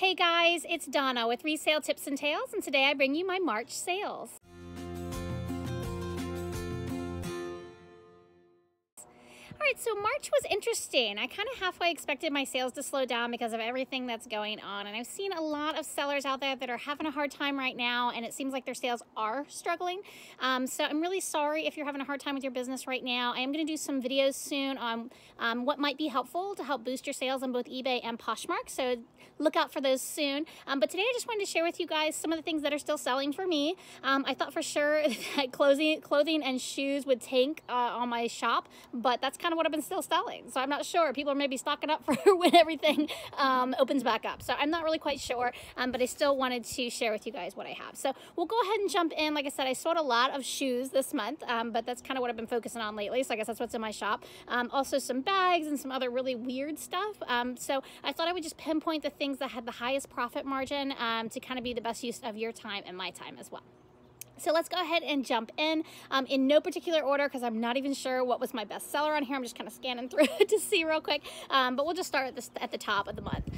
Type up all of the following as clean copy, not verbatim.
Hey guys, it's Donna with Resale Tips and Tales, and today I bring you my March sales. All right, so March was interesting. I kind of halfway expected my sales to slow down because of everything that's going on. And I've seen a lot of sellers out there that are having a hard time right now, and it seems like their sales are struggling. So I'm really sorry if you're having a hard time with your business right now. I am going to do some videos soon on what might be helpful to help boost your sales on both eBay and Poshmark. So look out for those soon. But today I just wanted to share with you guys some of the things that are still selling for me. I thought for sure that clothing and shoes would tank on my shop, but that's kind of what I've been still selling. So I'm not sure. People are maybe stocking up for when everything opens back up. So I'm not really quite sure, but I still wanted to share with you guys what I have. So we'll go ahead and jump in. Like I said, I sold a lot of shoes this month, but that's kind of what I've been focusing on lately. So I guess that's what's in my shop. Also some bags and some other really weird stuff. So I thought I would just pinpoint the things that had the highest profit margin to kind of be the best use of your time and my time as well. So let's go ahead and jump in no particular order because I'm not even sure what was my best seller on here. I'm just kind of scanning through it to see real quick, but we'll just start at the top of the month.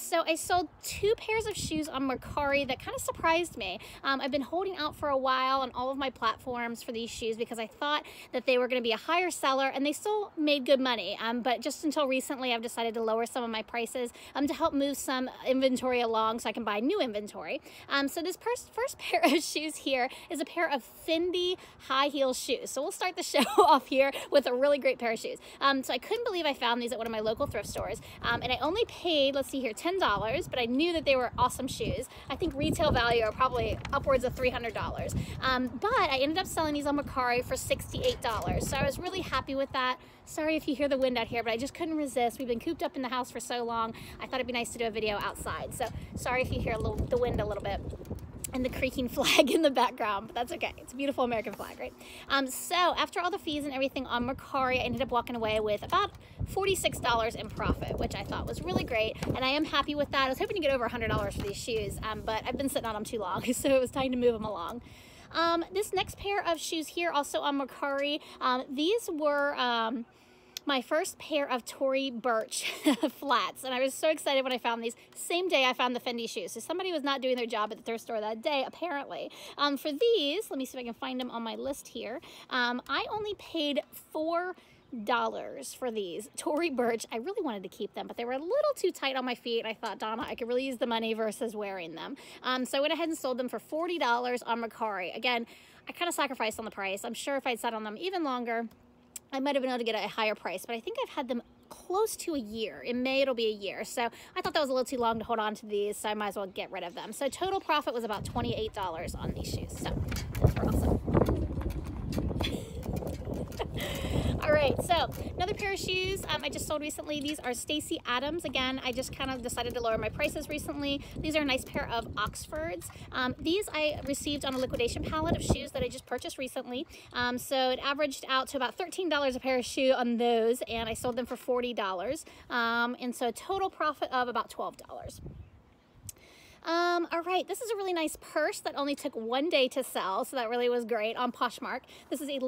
So I sold 2 pairs of shoes on Mercari that kind of surprised me. I've been holding out for a while on all of my platforms for these shoes because I thought that they were going to be a higher seller, and they still made good money, but just until recently I've decided to lower some of my prices to help move some inventory along so I can buy new inventory. So this first pair of shoes here is a pair of Fendi high heel shoes. So we'll start the show off here with a really great pair of shoes. So I couldn't believe I found these at one of my local thrift stores. And I only paid, let's see here, $10, but I knew that they were awesome shoes. I think retail value are probably upwards of $300. But I ended up selling these on Mercari for $68. So I was really happy with that. Sorry if you hear the wind out here, but I just couldn't resist. We've been cooped up in the house for so long. I thought it'd be nice to do a video outside. So sorry if you hear the wind a little bit and the creaking flag in the background, but that's okay. It's a beautiful American flag, right? So after all the fees and everything on Mercari, I ended up walking away with about $46 in profit, which I thought was really great, and I am happy with that. I was hoping to get over $100 for these shoes, but I've been sitting on them too long, so it was time to move them along. This next pair of shoes here, also on Mercari, these were my first pair of Tory Burch flats, and I was so excited when I found these. Same day I found the Fendi shoes, so somebody was not doing their job at the thrift store that day, apparently. For these, let me see if I can find them on my list here. I only paid $4 for these Tory Burch. I really wanted to keep them, but they were a little too tight on my feet. I thought, Donna, I could really use the money versus wearing them. So I went ahead and sold them for $40 on Mercari. Again, I kind of sacrificed on the price. I'm sure if I'd sat on them even longer, I might have been able to get a higher price, but I think I've had them close to a year. In May, it'll be a year. So I thought that was a little too long to hold on to these, so I might as well get rid of them. So total profit was about $28 on these shoes. So those were awesome. All right, so another pair of shoes I just sold recently. These are Stacy Adams. Again, I just kind of decided to lower my prices recently. These are a nice pair of Oxfords. These I received on a liquidation pallet of shoes that I just purchased recently. So it averaged out to about $13 a pair of shoe on those, and I sold them for $40. And so a total profit of about $12. All right, this is a really nice purse that only took 1 day to sell, so that really was great on Poshmark. This is a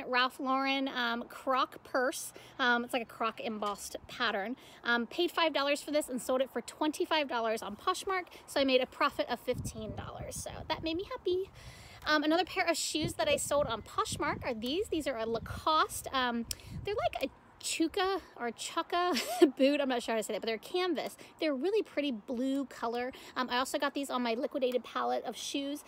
Ralph Lauren croc purse. It's like a croc embossed pattern. Paid $5 for this and sold it for $25 on Poshmark, so I made a profit of $15. So that made me happy. Another pair of shoes that I sold on Poshmark are these. These are a Lacoste. They're like a Chukka boot. I'm not sure how to say that, but they're canvas. They're really pretty blue color. I also got these on my liquidated palette of shoes.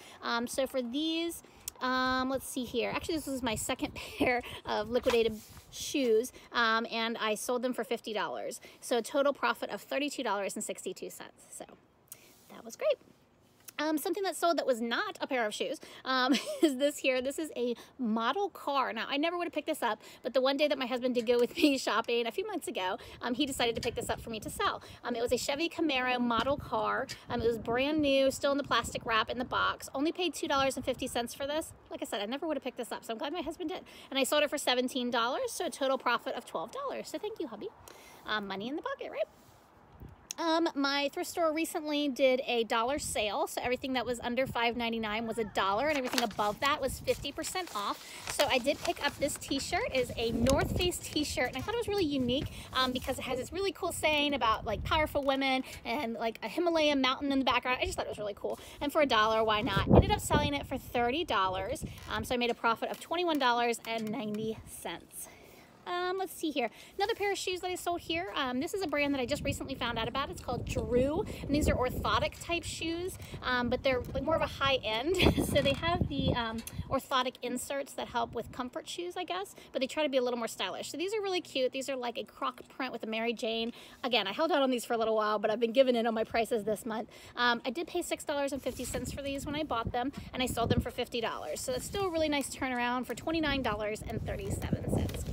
So for these, let's see here. Actually, this was my second pair of liquidated shoes, and I sold them for $50. So a total profit of $32.62. So that was great. Something that sold that was not a pair of shoes is this here. This is a model car. Now, I never would have picked this up, but the one day that my husband did go with me shopping a few months ago, he decided to pick this up for me to sell. It was a Chevy Camaro model car. It was brand new, still in the plastic wrap in the box. Only paid $2.50 for this. Like I said, I never would have picked this up, so I'm glad my husband did. And I sold it for $17, so a total profit of $12. So thank you, hubby. Money in the pocket, right? My thrift store recently did a $1 sale, so everything that was under $5.99 was $1, and everything above that was 50% off. So I did pick up this t-shirt. It is a North Face t-shirt, and I thought it was really unique because it has this really cool saying about like powerful women and like a Himalayan mountain in the background. I just thought it was really cool, and for $1, why not? Ended up selling it for $30, so I made a profit of $21.90. Let's see here. Another pair of shoes that I sold here. This is a brand that I just recently found out about. It's called Drew, and these are orthotic type shoes, but they're like more of a high end. So they have the orthotic inserts that help with comfort shoes, I guess, but they try to be a little more stylish. So these are really cute. These are like a croc print with a Mary Jane. Again, I held out on these for a little while, but I've been giving in on my prices this month. I did pay $6.50 for these when I bought them, and I sold them for $50. So it's still a really nice turnaround for $29.37.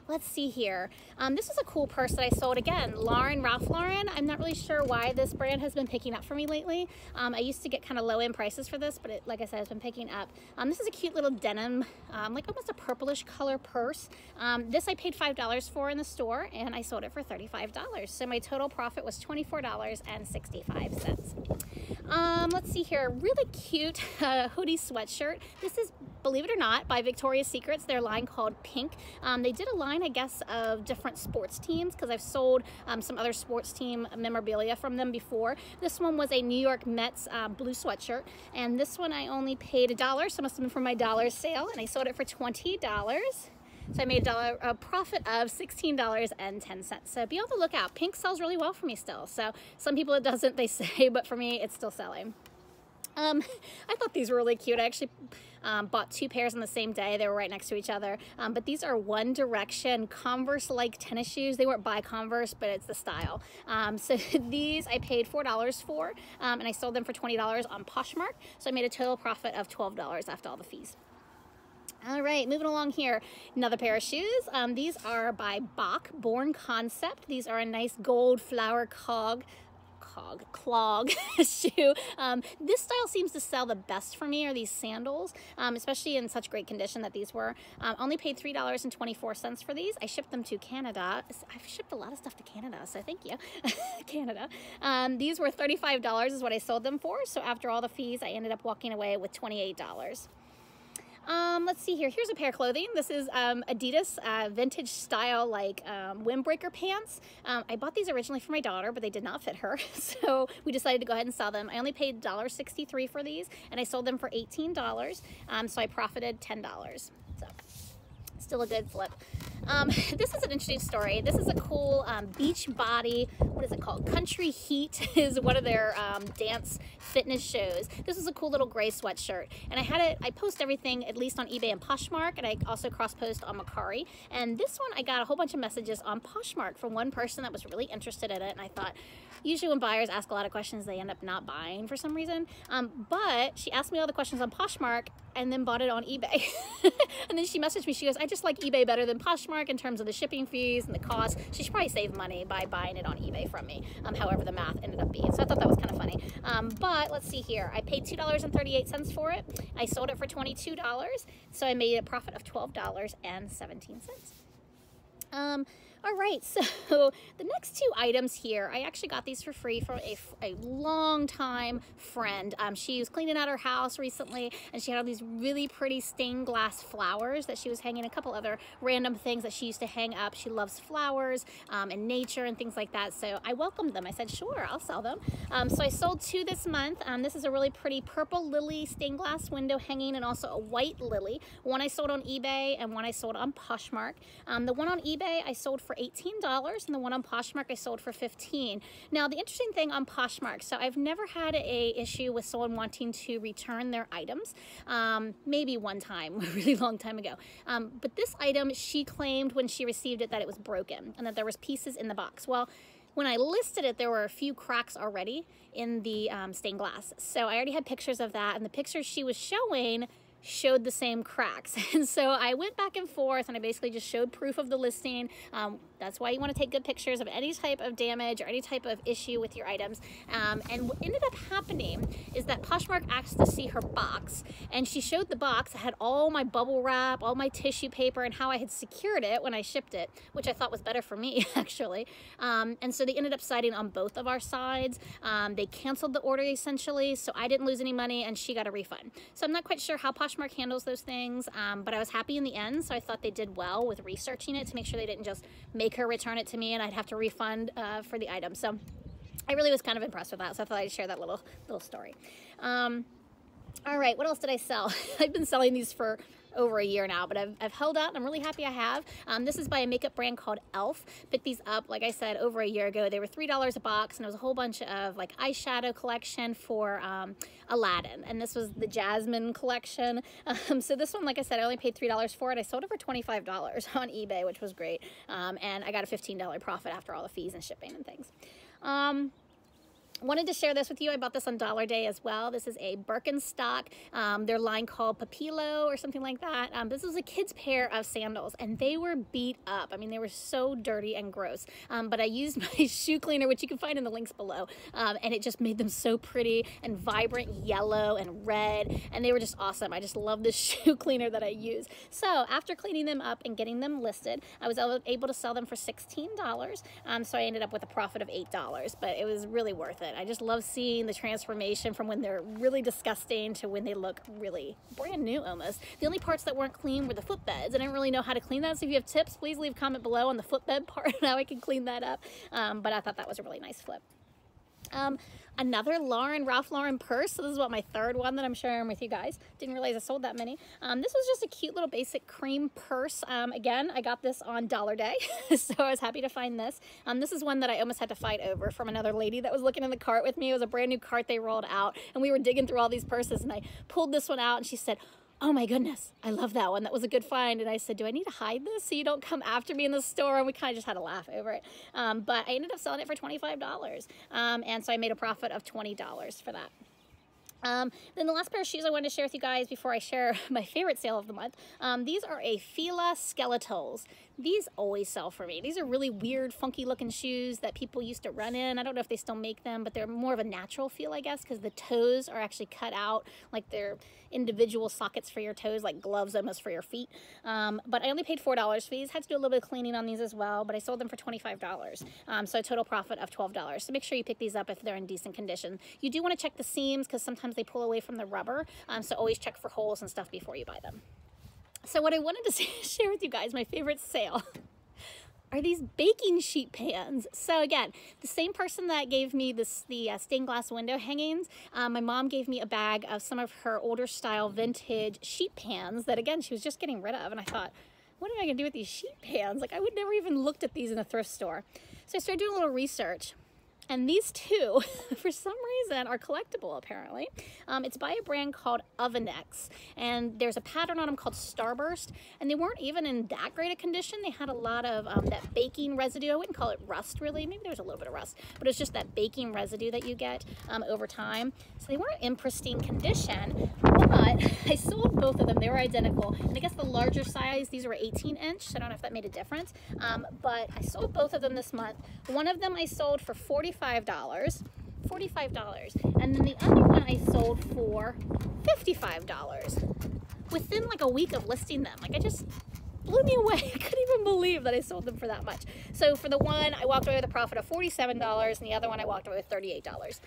Let's see here. This is a cool purse that I sold. Again, Ralph Lauren. I'm not really sure why this brand has been picking up for me lately. I used to get kind of low-end prices for this, but it, like I said, it's been picking up. This is a cute little denim, like almost a purplish color purse. This I paid $5 for in the store, and I sold it for $35. So my total profit was $24.65. Let's see here. Really cute hoodie sweatshirt. This is, believe it or not, by Victoria's Secrets, their line called Pink. They did a line, I guess, of different sports teams because I've sold some other sports team memorabilia from them before. This one was a New York Mets blue sweatshirt, and this one I only paid $1, so it must have been from my $1 sale, and I sold it for $20. So I made a profit of $16.10. So be on the lookout. Pink sells really well for me still. So some people it doesn't, they say, but for me, it's still selling. I thought these were really cute. I actually bought 2 pairs on the same day. They were right next to each other. But these are One Direction Converse-like tennis shoes. They weren't by Converse, but it's the style. So these I paid $4 for, and I sold them for $20 on Poshmark. So I made a total profit of $12 after all the fees. All right, moving along here, another pair of shoes. These are by Bach, Born Concept. These are a nice gold flower clog shoe. This style seems to sell the best for me, are these sandals, especially in such great condition that these were. Only paid $3.24 for these. I shipped them to Canada. I've shipped a lot of stuff to Canada, so thank you, Canada. These were $35 is what I sold them for, so after all the fees, I ended up walking away with $28. Let's see here. Here's a pair of clothing. This is Adidas vintage style like windbreaker pants. I bought these originally for my daughter, but they did not fit her, so we decided to go ahead and sell them. I only paid $1.63 for these, and I sold them for $18, so I profited $10. So still a good flip. This is an interesting story. This is a cool beach body, what is it called? Country Heat is one of their dance fitness shows. This is a cool little gray sweatshirt, and I post everything at least on eBay and Poshmark, and I also cross-post on Mercari. And this one, I got a whole bunch of messages on Poshmark from one person that was really interested in it, and I thought, usually when buyers ask a lot of questions, they end up not buying for some reason. But she asked me all the questions on Poshmark and then bought it on eBay. And then she messaged me, she goes, I just like eBay better than Poshmark in terms of the shipping fees and the cost. She should probably save money by buying it on eBay from me, however the math ended up being. So I thought that was kind of funny. But let's see here. I paid $2.38 for it. I sold it for $22. So I made a profit of $12.17. All right, so the next 2 items here, I actually got these for free from a long-time friend. She was cleaning out her house recently, and she had all these really pretty stained glass flowers that she was hanging, a couple other random things that she used to hang up. She loves flowers and nature and things like that, so I welcomed them. I said, sure, I'll sell them. So I sold 2 this month. This is a really pretty purple lily stained glass window hanging and also a white lily. One I sold on eBay and one I sold on Poshmark. The one on eBay I sold for $18, and the one on Poshmark I sold for $15. Now, the interesting thing on Poshmark, so I've never had a issue with someone wanting to return their items. Maybe one time, a really long time ago. But this item, she claimed when she received it that it was broken and that there was pieces in the box. Well, when I listed it, there were a few cracks already in the stained glass. So I already had pictures of that, and the pictures she was showing showed the same cracks. And so I went back and forth, and I basically just showed proof of the listing. That's why you want to take good pictures of any type of damage or any type of issue with your items. And what ended up happening is that Poshmark asked to see her box, and she showed the box that had all my bubble wrap, all my tissue paper, and how I had secured it when I shipped it, which I thought was better for me, actually. And so they ended up siding on both of our sides. They canceled the order essentially, so I didn't lose any money and she got a refund. So I'm not quite sure how Poshmark handles those things, but I was happy in the end, so I thought they did well with researching it to make sure they didn't just make her return it to me and I'd have to refund for the item. So I really was kind of impressed with that, so I thought I'd share that little story. All right, what else did I sell? I've been selling these for over a year now, but I've held out and I'm really happy I have. This is by a makeup brand called Elf. Picked these up, like I said, over a year ago. They were $3 a box, and it was a whole bunch of like eyeshadow collection for Aladdin, and this was the Jasmine collection. So this one, like I said, I only paid $3 for it. I sold it for $25 on eBay, which was great, and I got a $15 profit after all the fees and shipping and things. Wanted to share this with you. I bought this on Dollar Day as well. This is a Birkenstock, their line called Papillo or something like that. This was a kid's pair of sandals, and they were beat up. I mean, they were so dirty and gross, but I used my shoe cleaner, which you can find in the links below, and it just made them so pretty and vibrant yellow and red, and they were just awesome. I just love this shoe cleaner that I use. So after cleaning them up and getting them listed, I was able to sell them for $16, so I ended up with a profit of $8, but it was really worth it. I just love seeing the transformation from when they're really disgusting to when they look really brand new almost. The only parts that weren't clean were the footbeds. I didn't really know how to clean that, so if you have tips, please leave a comment below on the footbed part and how I can clean that up. But I thought that was a really nice flip. Another Ralph Lauren purse. So this is what my third one that I'm sharing with you guys. Didn't realize I sold that many. This was just a cute little basic cream purse. Again, I got this on Dollar Day, so I was happy to find this. This is one that I almost had to fight over from another lady that was looking in the cart with me. It was a brand new cart they rolled out, and we were digging through all these purses, and I pulled this one out, and she said, "Oh my goodness, I love that one. That was a good find." And I said, "Do I need to hide this so you don't come after me in the store?" And we kind of just had a laugh over it. But I ended up selling it for $25. And so I made a profit of $20 for that. Then the last pair of shoes I wanted to share with you guys before I share my favorite sale of the month. These are a Fila Skeletals. These always sell for me. These are really weird, funky looking shoes that people used to run in. I don't know if they still make them, but they're more of a natural feel, I guess, because the toes are actually cut out, like they're individual sockets for your toes, like gloves almost for your feet. But I only paid $4 for these. Had to do a little bit of cleaning on these as well, but I sold them for $25. So a total profit of $12. So make sure you pick these up if they're in decent condition. You do want to check the seams because sometimes they pull away from the rubber. So always check for holes and stuff before you buy them. So what I wanted to share with you guys, my favorite sale, are these baking sheet pans. So again, the same person that gave me the stained glass window hangings, my mom gave me a bag of some of her older style vintage sheet pans that, again, she was just getting rid of. And I thought, what am I gonna do with these sheet pans? Like, I would never even looked at these in a thrift store. So I started doing a little research. And these two, for some reason, are collectible, apparently. It's by a brand called Ovenex, and there's a pattern on them called Starburst, and they weren't even in that great a condition. They had a lot of that baking residue. I wouldn't call it rust, really. Maybe there's a little bit of rust, but it's just that baking residue that you get over time. So they weren't in pristine condition, but I sold both of them. They were identical, and I guess the larger size, these were 18-inch. I don't know if that made a difference, but I sold both of them this month. One of them I sold for $45, and then the other one I sold for $55 within like a week of listing them. Like, it just blew me away. I couldn't even believe that I sold them for that much. So for the one, I walked away with a profit of $47, and the other one I walked away with $38.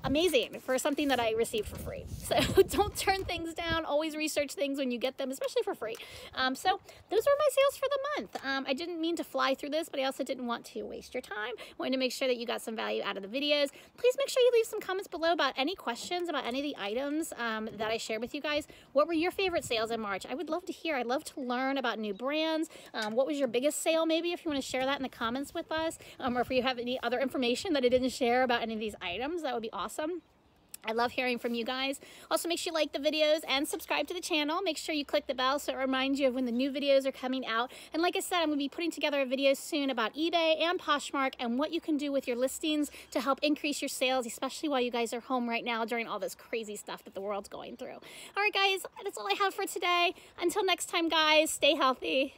Amazing for something that I received for free. So don't turn things down. Always research things when you get them, especially for free. So those were my sales for the month. I didn't mean to fly through this, but I also didn't want to waste your time. Wanted to make sure that you got some value out of the videos. Please make sure you leave some comments below about any questions about any of the items that I shared with you guys. What were your favorite sales in March? I would love to hear. I'd love to learn about new brands. What was your biggest sale, maybe, if you want to share that in the comments with us, or if you have any other information that I didn't share about any of these items, that would be awesome. I love hearing from you guys. Also, make sure you like the videos and subscribe to the channel. Make sure you click the bell so it reminds you of when the new videos are coming out. And like I said, I'm going to be putting together a video soon about eBay and Poshmark and what you can do with your listings to help increase your sales, especially while you guys are home right now during all this crazy stuff that the world's going through. All right, guys, that's all I have for today. Until next time, guys, stay healthy.